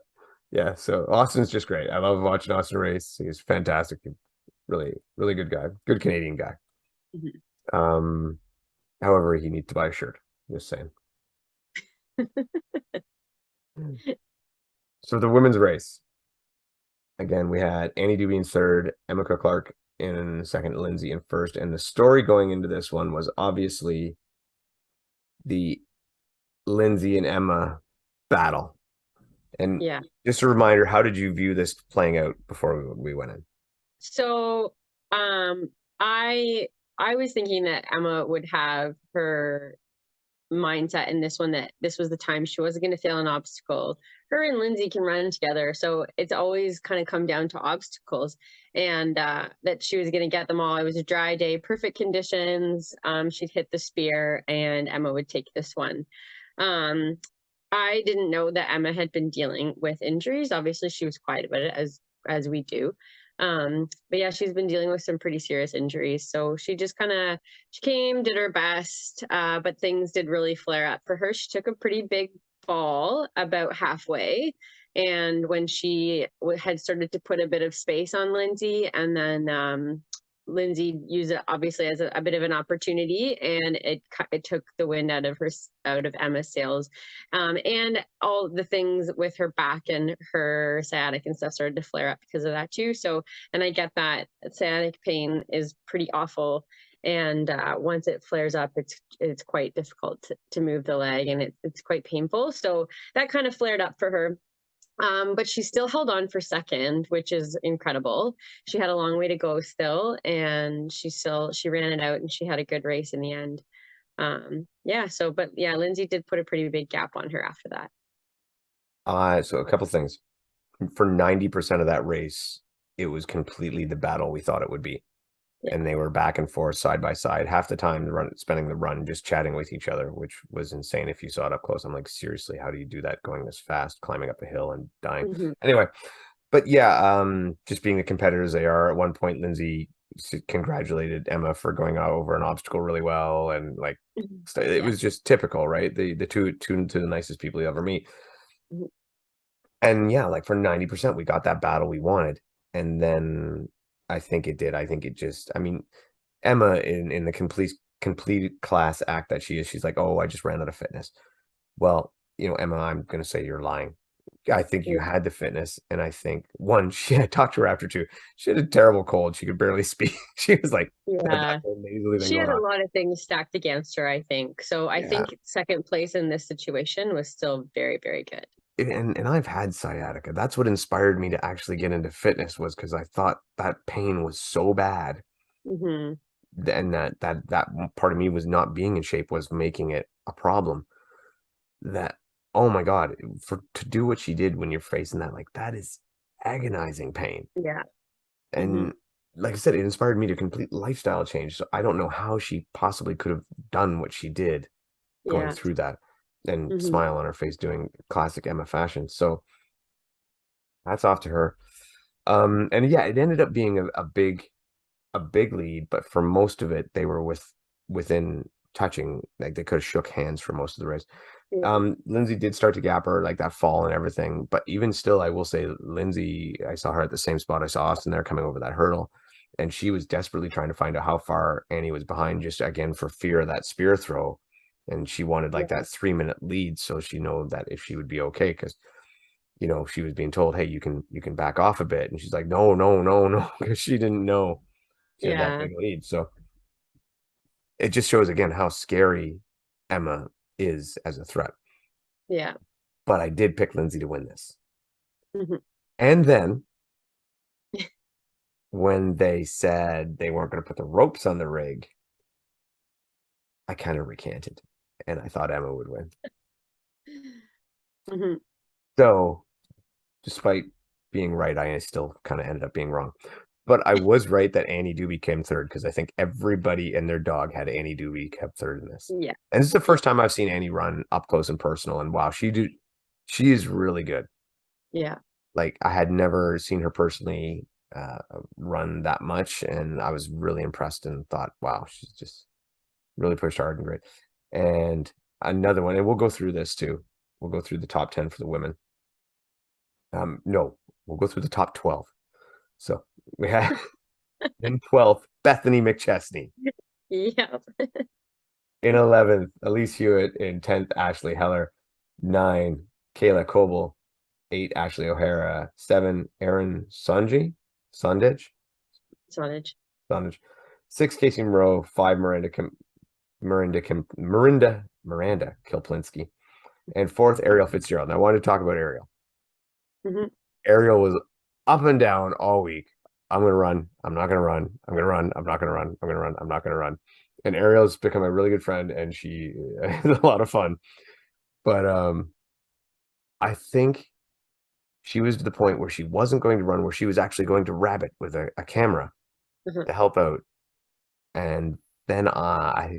yeah, so Austin's just great. I love watching Austin race. He's fantastic. Really, really good guy. Good Canadian guy. However, he needs to buy a shirt. Just saying. So the women's race. Again, we had Annie Doobie in 3rd, Emma Clark in 2nd, Lindsay in 1st. And the story going into this one was obviously the Lindsay and Emma battle. And just a reminder, how did you view this playing out before we went in? So I was thinking that Emma would have her mindset in this one, that this was the time she wasn't going to fail an obstacle. Her and Lindsay can run together, so it's always kind of come down to obstacles, and that she was going to get them all. It was a dry day, perfect conditions. She'd hit the spear and Emma would take this one. I didn't know that Emma had been dealing with injuries. Obviously she was quiet about it, as we do. But yeah, she's been dealing with some pretty serious injuries. So she just she came, did her best, but things did really flare up for her. She took a pretty big fall about halfway. And when she had started to put a bit of space on Lindsay, and then Lindsay used it obviously as a bit of an opportunity, and it took the wind out of Emma's sails, and all the things with her back and her sciatic and stuff started to flare up because of that too. So, and I get that sciatic pain is pretty awful, and once it flares up, it's quite difficult to move the leg, and it's quite painful. So that kind of flared up for her. But she still held on for 2nd, which is incredible. She had a long way to go still, and she ran it out, and she had a good race in the end. Lindsay did put a pretty big gap on her after that. So a couple things. For 90% of that race, it was completely the battle we thought it would be. And they were back and forth, side by side, half the time spending the run just chatting with each other, which was insane if you saw it up close. I'm like, seriously, how do you do that going this fast, climbing up a hill and dying? Anyway, but yeah, just being the competitors they are. At one point, Lindsay congratulated Emma for going over an obstacle really well, and like it was just typical, right? The two to the nicest people you ever meet. And yeah, like for 90%, we got that battle we wanted, and then I think it did. I think it just, I mean, Emma in the complete class act that she is, she's like, oh, I just ran out of fitness. Well, you know, Emma, I'm going to say you're lying. I think you had the fitness. And I think I talked to her after too. She had a terrible cold. She could barely speak. She was like, she had a lot of things stacked against her, I think. So I think 2nd place in this situation was still very, very good. and I've had sciatica. That's what inspired me to actually get into fitness, was because I thought that pain was so bad, Mm-hmm. and that part of me was not being in shape was making it a problem. That, oh my God, to do what she did when you're facing that, like, that is agonizing pain. Yeah. Mm-hmm. And like I said, it inspired me to complete lifestyle change. So I don't know how she possibly could have done what she did going Yeah. through that, and Mm-hmm. smile on her face doing classic Emma fashion. So hats off to her. And yeah, it ended up being a big lead, but for most of it, they were within touching, like they could have shook hands for most of the race. Yeah. Lindsay did start to gap her like that fall and everything, but even still, I will say Lindsay, I saw her at the same spot I saw Austin there coming over that hurdle, and she was desperately trying to find out how far Annie was behind, just again for fear of that spear throw, and she wanted like Yeah. that 3-minute lead so she know that if she would be okay, because she was being told, hey, you can back off a bit, and she's like, no, no, no, no, because she didn't know she had that Yeah. big lead. So it just shows again how scary Emma is as a threat. Yeah. But I did pick Lindsay to win this. Mm-hmm. And then when they said they weren't going to put the ropes on the rig, I kind of recanted, and I thought Emma would win. Mm-hmm. So despite being right, I still kind of ended up being wrong. But I was right that Annie Doobie came third, because I think everybody and their dog had Annie Doobie kept third in this. Yeah. And this is the first time I've seen Annie run up close and personal, and wow, she is really good. Yeah. Like, I had never seen her personally run that much, and I was really impressed and thought, wow, she's just really pushed hard and great. And another one, and we'll go through this too. We'll go through the top 10 for the women. No, we'll go through the top 12. So we have in 12th, Bethany McChesney. Yeah. In 11th, Elise Hewitt. In 10th, Ashley Heller. 9, Kayla Coble. 8, Ashley O'Hara. 7, Erin Sondage. Sausage. 6, Casey Moreau. 5, Miranda Kilplinski. And 4th, Ariel Fitzgerald. Now I wanted to talk about Ariel. Mm-hmm. Ariel was up and down all week. I'm going to run. I'm not going to run. I'm going to run. I'm not going to run. I'm going to run. I'm not going to run. And Ariel's become a really good friend, and she is a lot of fun. But I think she was to the point where she wasn't going to run, where she was actually going to rabbit with a camera Mm-hmm. to help out. And then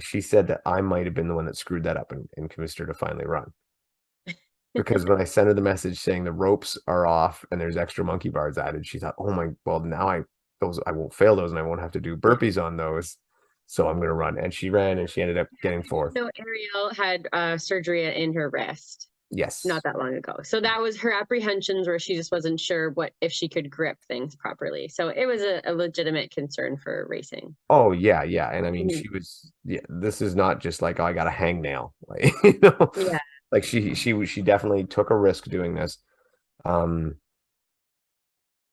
she said that I might have been the one that screwed that up and convinced her to finally run. Because when I sent her the message saying the ropes are off and there's extra monkey bars added, she thought, oh my, well, now I won't fail those, and I won't have to do burpees on those. So I'm going to run. And she ran, and she ended up getting 4th. So Ariel had surgery in her wrist Yes. not that long ago. So that was her apprehensions, where she just wasn't sure if she could grip things properly. So it was a legitimate concern for racing. Oh yeah, yeah. And I mean, Mhm. she was, yeah, this is not just like, oh, I got a hangnail. Like, Yeah. like she definitely took a risk doing this. But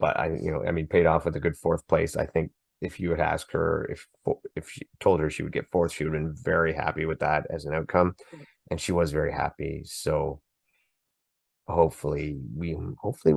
I mean, paid off with a good 4th place. I think if you had asked her, if she told her she would get 4th, she would have been very happy with that as an outcome. And she was very happy. So hopefully we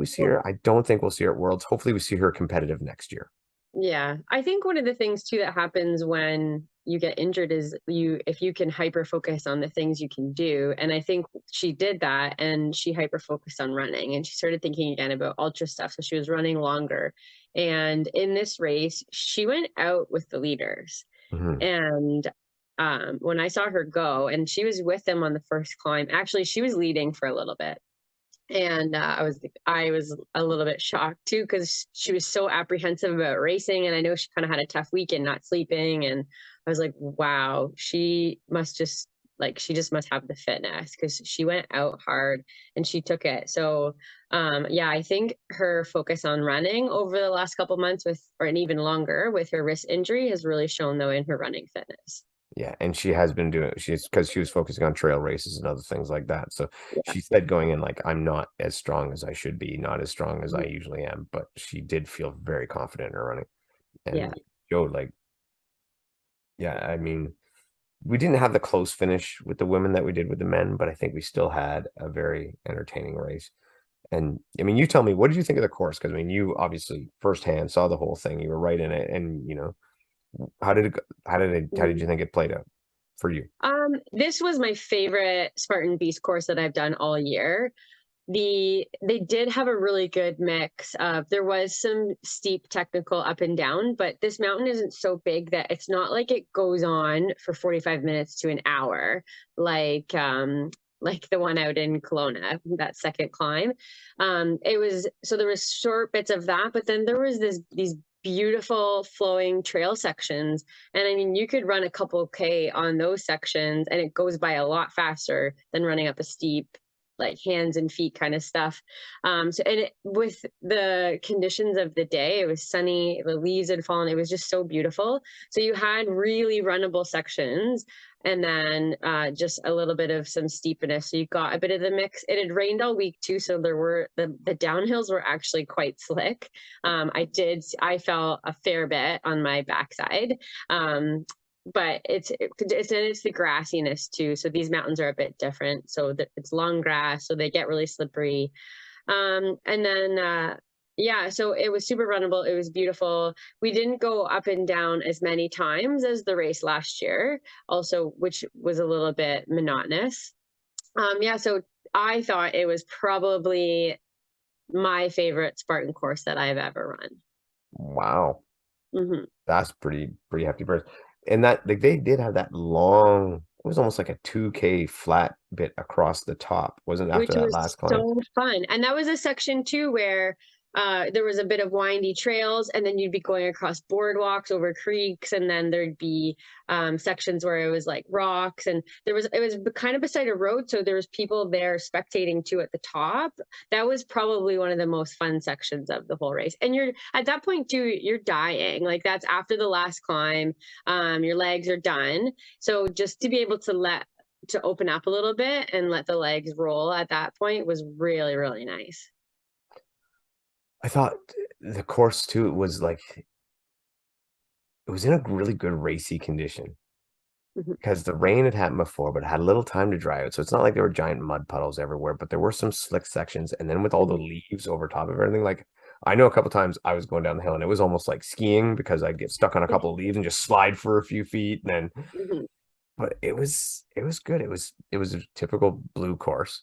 see her. I don't think we'll see her at Worlds. Hopefully we see her competitive next year. Yeah. I think one of the things too that happens when you get injured is if you can hyper focus on the things you can do. And I think she did that, and she hyper focused on running, and she started thinking again about ultra stuff. So she was running longer. And in this race, she went out with the leaders. Mhm. And when I saw her go, and she was with them on the first climb, actually, she was leading for a little bit. And I was a little bit shocked too, because she was so apprehensive about racing, and I know she kind of had a tough weekend not sleeping, and I was like, wow, she just must have the fitness, because she went out hard and she took it. So yeah, I think her focus on running over the last couple months and even longer with her wrist injury has really shown though in her running fitness. Yeah, and she has been doing, because she was focusing on trail races and other things like that. So Yeah. she said going in, like, I'm not as strong as I should be, not as strong as I Mhm. usually am, but she did feel very confident in her running. Yeah. And showed, like, yeah, I mean, we didn't have the close finish with the women that we did with the men, but I think we still had a very entertaining race. And I mean, you tell me, what did you think of the course? Because I mean, you obviously firsthand saw the whole thing. You were right in it, and how did it go? How did you think it played out for you? This was my favorite Spartan Beast course that I've done all year. They did have a really good mix of, there was some steep technical up and down, but this mountain isn't so big that it's not like it goes on for 45 minutes to an hour, like the one out in Kelowna, that second climb. There was short bits of that, but then there was these beautiful flowing trail sections. And I mean, you could run a couple K on those sections and it goes by a lot faster than running up a steep, like hands and feet kind of stuff. With the conditions of the day, it was sunny, the leaves had fallen, it was just so beautiful. So you had really runnable sections, and then just a little bit of some steepness. So you got a bit of the mix. It had rained all week too, so there were the downhills were actually quite slick. I fell a fair bit on my backside. But it's the grassiness too. So these mountains are a bit different. So it's long grass, so they get really slippery. So it was super runnable. It was beautiful. We didn't go up and down as many times as the race last year, also, which was a little bit monotonous. So I thought it was probably my favorite Spartan course that I've ever run. Wow. Mm-hmm. That's pretty hefty burst. And that, like, they did have that long, it was almost like a 2K flat bit across the top, wasn't it, after that last climb? So fun. And that was a section too where there was a bit of windy trails, and then you'd be going across boardwalks over creeks, and then there'd be sections where it was like rocks, and it was kind of beside a road, so there was people there spectating too at the top. That was probably one of the most fun sections of the whole race. And you're at that point too, you're dying. Like, that's after the last climb. Your legs are done. So just to be able to open up a little bit and let the legs roll at that point was really, really nice. I thought the course too, it was in a really good racy condition because the rain had happened before, but it had a little time to dry out. So it's not like there were giant mud puddles everywhere, but there were some slick sections. And then with all the leaves over top of everything, like, I know a couple times I was going down the hill and it was almost like skiing because I'd get stuck on a couple of leaves and just slide for a few feet. And then, but it was good. It was a typical blue course.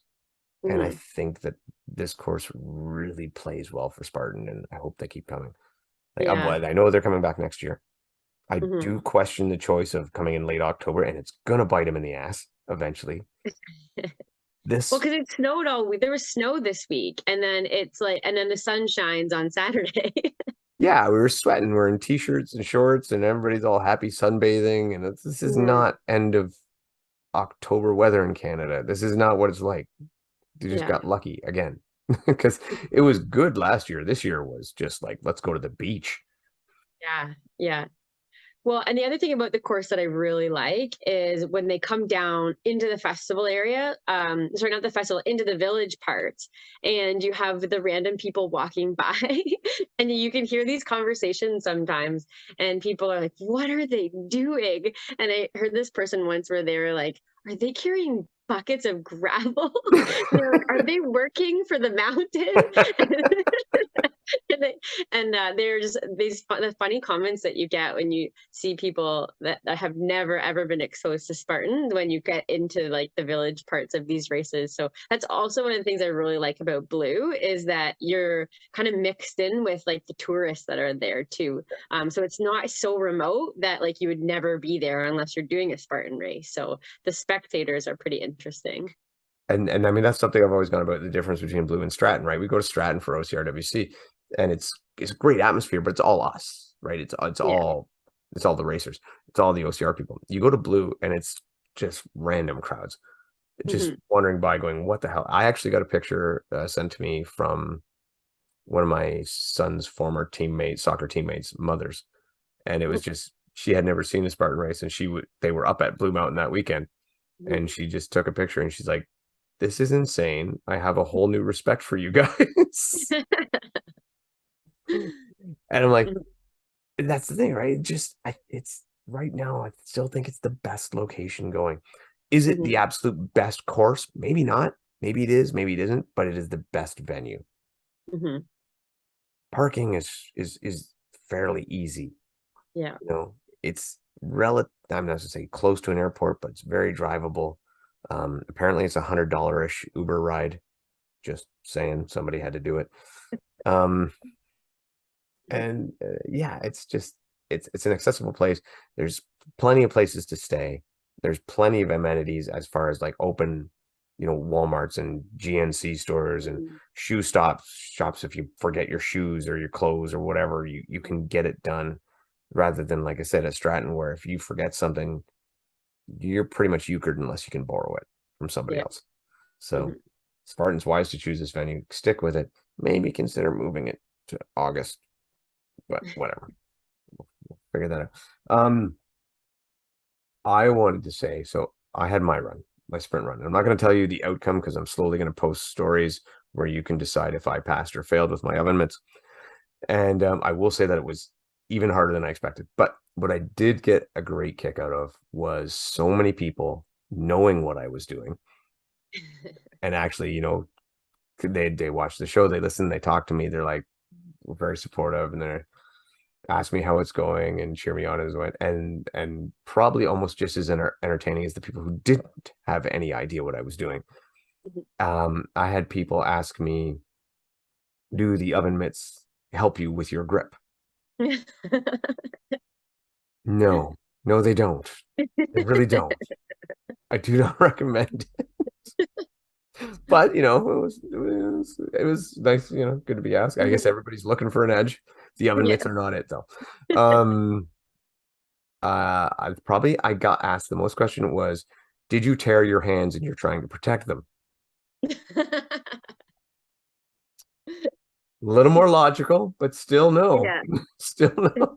And I think that this course really plays well for Spartan, and I hope they keep coming. I know they're coming back next year. I do question the choice of coming in late October, and it's gonna bite them in the ass eventually. Well, because it snowed all week. There was snow this week, and then the sun shines on Saturday. Yeah, we were sweating. We're in t-shirts and shorts, and everybody's all happy sunbathing. And this is not end of October weather in Canada. This is not what it's like. You just got lucky again because it was good last year. This year was just like, let's go to the beach. Yeah. Well, and the other thing about the course that I really like is when they come down into the festival area, not the festival, into the village parts, and you have the random people walking by and you can hear these conversations sometimes, and people are like, what are they doing? And I heard this person once where they were like, are they carrying buckets of gravel? They're like, are they working for the mountain? They're just the funny comments that you get when you see people that have never ever been exposed to Spartan when you get into like the village parts of these races. So that's also one of the things I really like about Blue, is that you're kind of mixed in with like the tourists that are there too. So it's not so remote that like you would never be there unless you're doing a Spartan race. So the spectators are pretty interesting. And I mean, that's something I've always gone about, the difference between Blue and Stratton, right? We go to Stratton for OCRWC, and it's a great atmosphere, but it's all us, right? It's all the racers, it's all the OCR people. You go to Blue and it's just random crowds, just wandering by, going, "What the hell?" I actually got a picture sent to me from one of my son's former soccer teammates' mothers, and it was just, she had never seen a Spartan race, and they were up at Blue Mountain that weekend, and she just took a picture, and she's like, "This is insane. I have a whole new respect for you guys." And I'm like, that's the thing, right? right now, I still think it's the best location going. Is it Mhm. the absolute best course? Maybe not. Maybe it is, maybe it isn't, but it is the best venue. Mhm. Parking is fairly easy. Yeah. You know, it's relative, I'm not to say close to an airport, but it's very drivable. Apparently it's $100-ish Uber ride. Just saying, somebody had to do it. Um, and yeah, it's just it's an accessible place. There's plenty of places to stay. There's plenty of amenities as far as like open, Walmarts and GNC stores and Mhm. shops if you forget your shoes or your clothes or whatever, you can get it done, rather than, like I said, at Stratton, where if you forget something, you're pretty much euchred unless you can borrow it from somebody Yeah. else. So Mhm. Spartan's wise to choose this venue, stick with it, maybe consider moving it to August, but whatever. We'll figure that out. I wanted to say, so I had my sprint run. I'm not going to tell you the outcome because I'm slowly going to post stories where you can decide if I passed or failed with my oven mitts. And I will say that it was even harder than I expected. But what I did get a great kick out of was so many people knowing what I was doing and actually, they watch the show, they listen, they talk to me, they're like very supportive, and they're ask me how it's going and cheer me on as well. And probably almost just as entertaining as the people who didn't have any idea what I was doing. I had people ask me, "Do the oven mitts help you with your grip?" No, no, they don't. They really don't. I do not recommend it. But it was nice, good to be asked. I guess everybody's looking for an edge. The oven Yeah. mitts are not it though. Um, I got asked the most question was, did you tear your hands and you're trying to protect them? A little more logical, but still no. Yeah. Still no.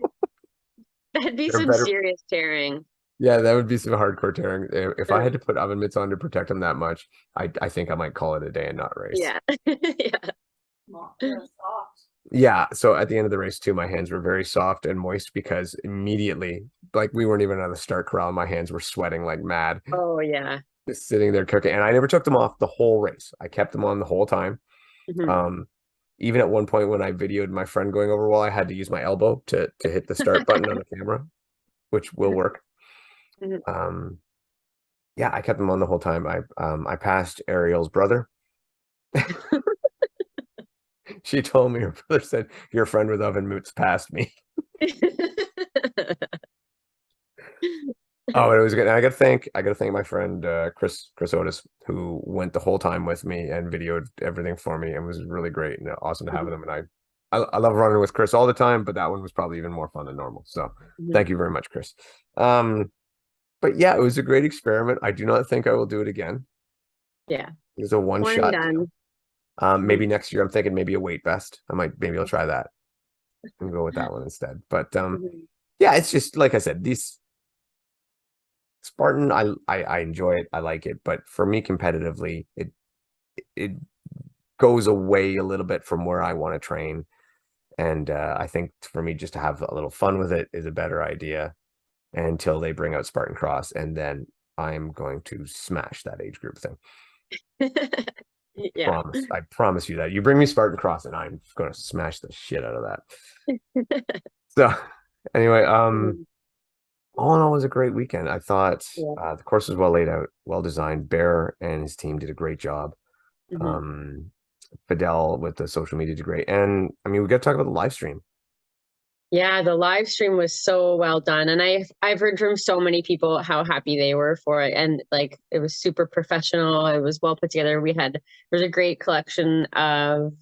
That'd be They're some better. serious tearing. Yeah, that would be some hardcore tearing. If I Uh, had to put oven mitts on to protect them that much, I think I might call it a day and not race. Yeah. Yeah. They're soft. Yeah, so at the end of the race too, my hands were very soft and moist because immediately, like we weren't even on the start corral, my hands were sweating like mad, Oh yeah. just sitting there cooking. And I never took them off the whole race. I kept them on the whole time. Mhm. Um, Even at one point when I videoed my friend going over, well, I had to use my elbow to hit the start button on the camera, which will work. Mhm. Um, yeah, I kept them on the whole time. I passed Ariel's brother. She told me, her brother said, "Your friend with oven moots passed me." Oh, and it was good. And I got to thank my friend Chris Otis, who went the whole time with me and videoed everything for me, and was really great and awesome to have Mhm. him. And I love running with Chris all the time, but that one was probably even more fun than normal. So Mhm. thank you very much, Chris. Um, but yeah, it was a great experiment. I do not think I will do it again. Yeah. It was a one One and shot deal. done. Maybe Mhm. next year I'm thinking maybe a weight vest. Maybe I'll try that and go with that one instead. But Mhm. yeah, it's just like I said, these Spartan, I enjoy it. I like it, but for me competitively, it goes away a little bit from where I want to train. And I think for me, just to have a little fun with it is a better idea until they bring out Spartan Cross, and then I'm going to smash that age group thing. Yeah. Promise. I promise you that. You bring me Spartan Cross, and I'm going to smash the shit out of that. So anyway, Mhm. all in all, it was a great weekend. I thought Yeah. the course was well laid out, well designed. Bear and his team did a great job. Mhm. Um, Fidel with the social media did great. And I mean, we got to talk about the live stream. Yeah, the live stream was so well done, and I've heard from so many people how happy they were for it, and like it was super professional. It was well put together. There's a great collection of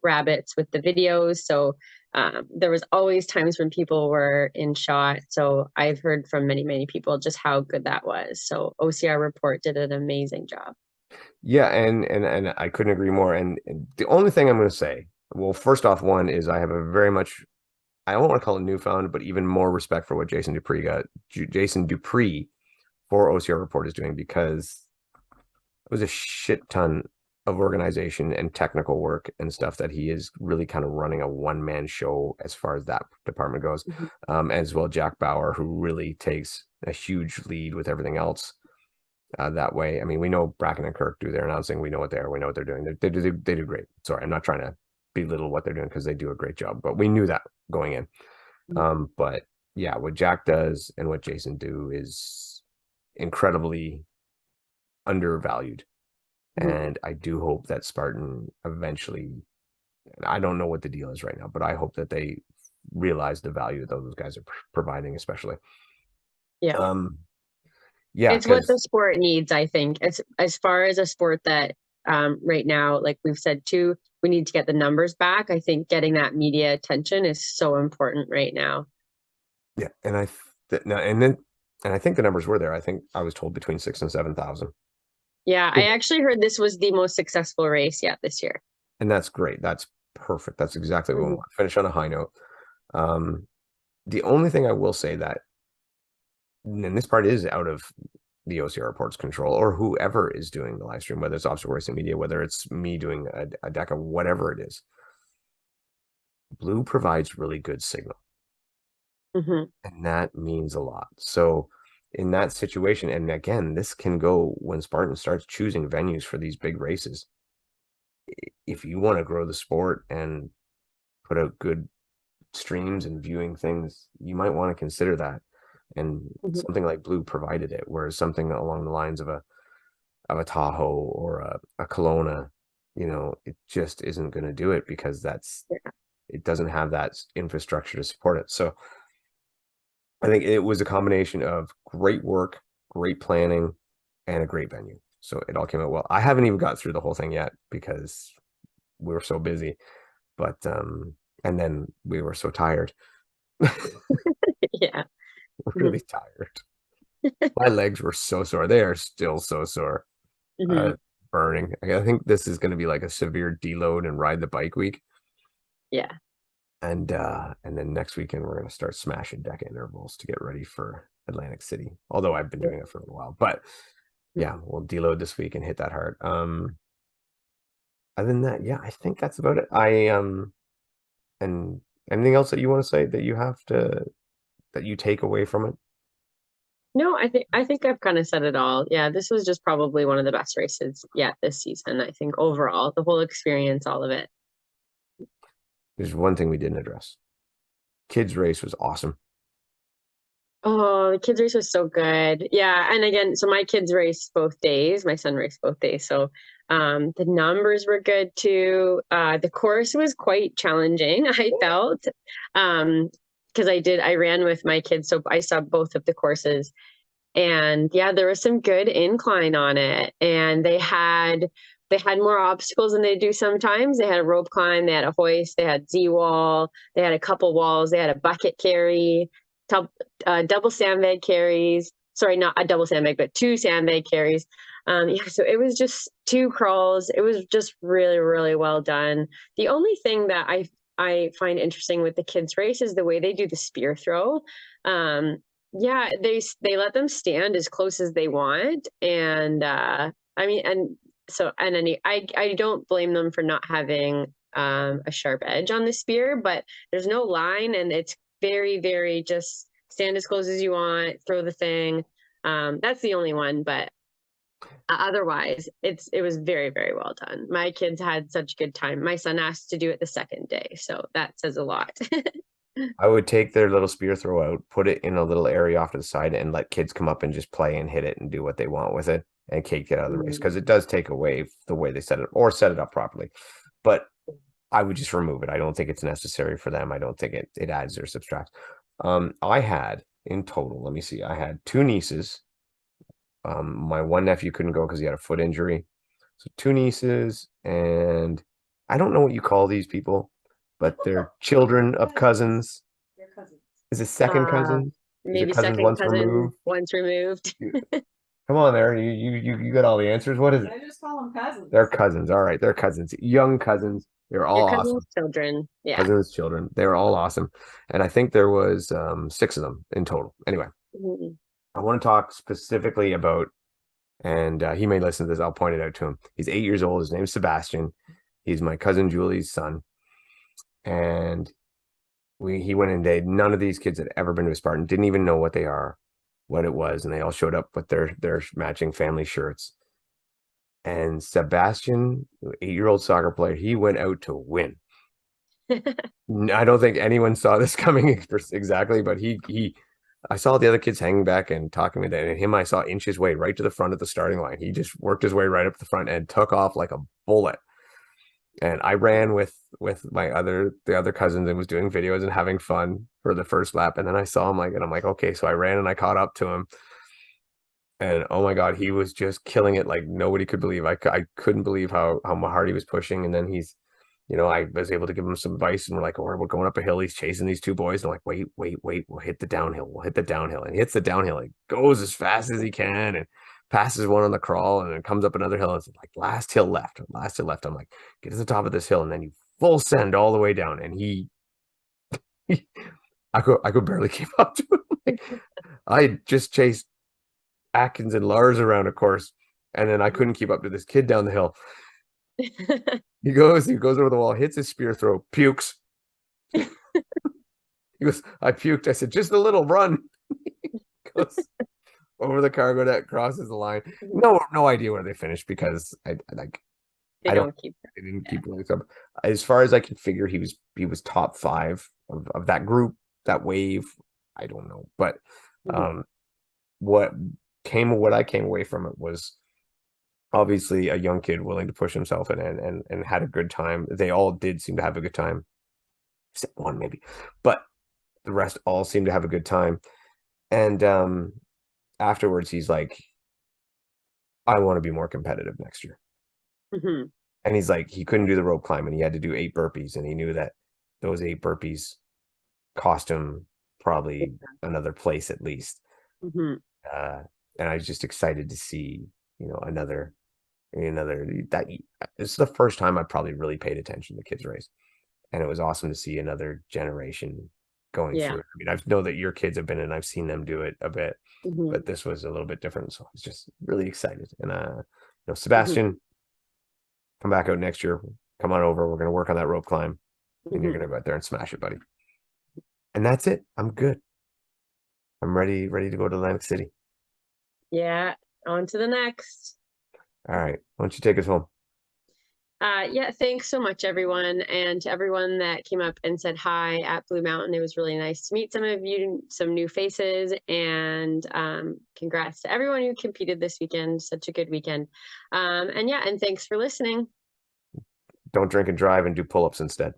rabbits with the videos, so there was always times when people were in shot. So I've heard from many people just how good that was. So OCR Report did an amazing job. Yeah, and I couldn't agree more. And the only thing I'm going to say, well, first off, one is I have a very much, I don't want to call it newfound, but even more respect for what Jason Dupree for OCR Report is doing, because it was a shit ton of organization and technical work and stuff that he is really kind of running a one-man show as far as that department goes. As well, Jack Bauer, who really takes a huge lead with everything else that way. I mean, we know Bracken and Kirk do their announcing. We know what they are. We know what they're doing. They do great. Sorry, I'm not trying to belittle what they're doing because they do a great job, but we knew that going in. But yeah, what Jack does and what Jason do is incredibly undervalued. And I do hope that Spartan eventually, I don't know what the deal is right now, but I hope that they realize the value that those guys are providing, especially. Yeah. Yeah, it's what the sport needs, I think. It's as far as a sport that right now, like we've said too, we need to get the numbers back. I think getting that media attention is so important right now. Yeah, and I think the numbers were there. I think I was told between 6,000 and 7,000. Yeah, I actually heard this was the most successful race yet this year. And that's great. That's perfect. That's exactly what we want. Finish on a high note. The only thing I will say that, and this part is out of the OCR report's control, or whoever is doing the live stream, whether it's Obstacle Racing Media, whether it's me doing a deck of whatever it is, Blue provides really good signal. And that means a lot. So in that situation, and again, this can go when Spartan starts choosing venues for these big races. If you want to grow the sport and put out good streams and viewing things, you might want to consider that. And something like Blue provided it, whereas something along the lines of a Tahoe or a Kelowna, it just isn't going to do it because it doesn't have that infrastructure to support it. So I think it was a combination of great work, great planning, and a great venue. So it all came out well. I haven't even got through the whole thing yet because we were so busy, but and then we were so tired. Yeah. Really tired. My legs were so sore. They are still so sore. Burning. I think this is going to be like a severe deload and ride the bike week. Yeah. And then next weekend we're going to start smashing deck intervals to get ready for Atlantic City. Although I've been doing it for a little while, but yeah, we'll deload this week and hit that hard. Other than that, yeah, I think that's about it. And anything else that you want to say that you take away from it? No, I think I've kind of said it all. Yeah, this was just probably one of the best races yet this season. I think overall, the whole experience, all of it. There's one thing we didn't address. Kids race was awesome. Oh, the kids race was so good. Yeah, and again, so my kids raced both days. My son raced both days. So the numbers were good too. The course was quite challenging, I felt. Because I ran with my kids, so I saw both of the courses. And yeah, there was some good incline on it. And they had more obstacles than they do sometimes. They had a rope climb, they had a hoist, they had Z-wall, they had a couple walls, they had a bucket carry, double sandbag carries. Sorry, not a double sandbag, but 2 sandbag carries. Yeah, so it was just 2 crawls. It was just really, really well done. The only thing that I find interesting with the kids race is the way they do the spear throw. Yeah, they let them stand as close as they want. And I don't blame them for not having a sharp edge on the spear, but there's no line and it's very, very just stand as close as you want, throw the thing. That's the only one, but otherwise it was very, very well done. My kids had such a good time. My son asked to do it the second day, so that says a lot. I would take their little spear throw out, put it in a little area off to the side, and let kids come up and just play and hit it and do what they want with it and get out of the race, because it does take away the way they set it or set it up properly. But I would just remove it. I don't think it's necessary for them. I don't think it adds or subtracts. I had in total, let me see, I had 2 nieces. My one nephew couldn't go because he had a foot injury. So 2 nieces, and I don't know what you call these people, but they're children of cousins. They're cousins. Is it second cousin? Maybe second cousin once removed. Come on there. You got all the answers. What is it? I just call them cousins. They're cousins. All right. They're cousins. Young cousins. They're all awesome. Children. Yeah. Cousins, children. They were all awesome. And I think there was 6 of them in total. Anyway, I want to talk specifically about and he may listen to this. I'll point it out to him. He's 8 years old. His name's Sebastian. He's my cousin Julie's son, and he went in day. None of these kids had ever been to a Spartan, didn't even know what it was, and they all showed up with their matching family shirts. And Sebastian, 8-year-old soccer player, he went out to win. I don't think anyone saw this coming exactly, but I saw the other kids hanging back and talking with it, and him I saw inch his way right to the front of the starting line. He just worked his way right up the front and took off like a bullet. And I ran with the other cousins and was doing videos and having fun for the first lap. And then I saw him and I'm like, okay, so I ran and I caught up to him. And oh my God, he was just killing it like nobody could believe. I couldn't believe how hard he was pushing. And then I was able to give him some advice, and we're like, oh, we're going up a hill. He's chasing these two boys. And I'm like, wait, we'll hit the downhill. And he hits the downhill. He goes as fast as he can and passes one on the crawl, and then comes up another hill. It's like last hill left. I'm like, get to the top of this hill, and then you full send all the way down. And I could barely keep up to him. I just chased Atkins and Lars around a course, and then I couldn't keep up to this kid down the hill. He goes over the wall, hits his spear throw, pukes. He goes, I puked. I said, just a little run. Goes over the cargo net, crosses the line. No idea where they finished, because I didn't keep really up. As far as I can figure, he was top 5 of that group, that wave. I don't know, but what I came away from it was obviously a young kid willing to push himself and had a good time. They all did seem to have a good time, except one maybe, but the rest all seemed to have a good time. And afterwards, he's like, I want to be more competitive next year. And he's like, he couldn't do the rope climb, and he had to do 8 burpees, and he knew that those 8 burpees cost him probably another place at least. And I was just excited to see, another that it's the first time I probably really paid attention to kids race, and it was awesome to see another generation going through it. I mean, I know that your kids have been, and I've seen them do it a bit, but this was a little bit different, so I was just really excited. And Sebastian, come back out next year. Come on over. We're going to work on that rope climb, and you're going to go out there and smash it, buddy. And that's it. I'm good. I'm ready to go to Atlantic City. Yeah, on to the next. All right. Why don't you take us home? Thanks so much, everyone. And to everyone that came up and said hi at Blue Mountain. It was really nice to meet some of you, some new faces, and congrats to everyone who competed this weekend. Such a good weekend. And thanks for listening. Don't drink and drive, and do pull-ups instead.